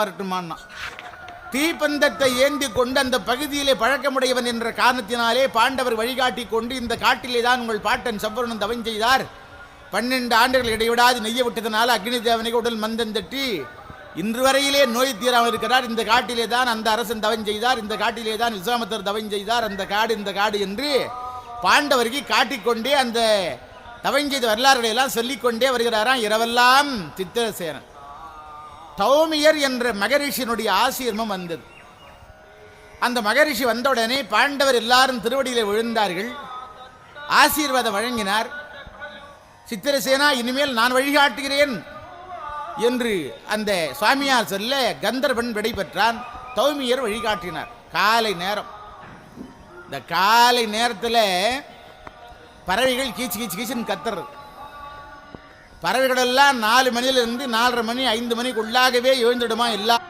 வரட்டுமான்னா தீப்பந்தத்தை ஏந்தி கொண்டு அந்த பகுதியிலே பழக்கமுடையவன் என்ற காரணத்தினாலே பாண்டவர் வழிகாட்டி கொண்டு இந்த காட்டிலே தான் உங்கள் பாட்டன் சம்பரணன் தவம் செய்தார். 12 ஆண்டுகள் இடைவிடாது நெய்ய விட்டதனால அக்னி தேவனுக்கு உடல் மந்தம் தட்டி இன்று வரையிலே நோய் தீராமல் இருக்கிறார். இந்த காட்டிலே தான் அந்த அரசன் தவம் செய்தார், இந்த காட்டிலே தான் விஸ்வாமித்திரர் தவம் செய்தார், அந்த காடு இந்த காடு என்று பாண்டவருக்கு காட்டிக்கொண்டே அந்த தவம் செய்த வரலாறுகளை எல்லாம் சொல்லிக்கொண்டே வருகிறாராம். இரவெல்லாம் சித்திரசேனன் தௌமியர் என்ற மகரிஷியினுடைய ஆசீர்மம் வந்தது. அந்த மகரிஷி வந்தவுடனே பாண்டவர் எல்லாரும் திருவடியிலே விழுந்தார்கள், ஆசீர்வாதம் வழங்கினார். சித்திரசேனா, இனிமேல் நான் வழிகாட்டுகிறேன் என்று அந்த சுவாமியார் சொல்ல கந்தர்வன் விடை பெற்றான். தௌமியர் வழிகாட்டினார். காலை நேரம், இந்த காலை நேரத்தில் பறவைகள் கீச்சு கீச்சு கீச்சுன்னு கத்துறது. பறவைகளெல்லாம் 4 மணியிலிருந்து 4:30 மணி 5 மணிக்குள்ளாகவே எழுந்துடுமா. எல்லாம்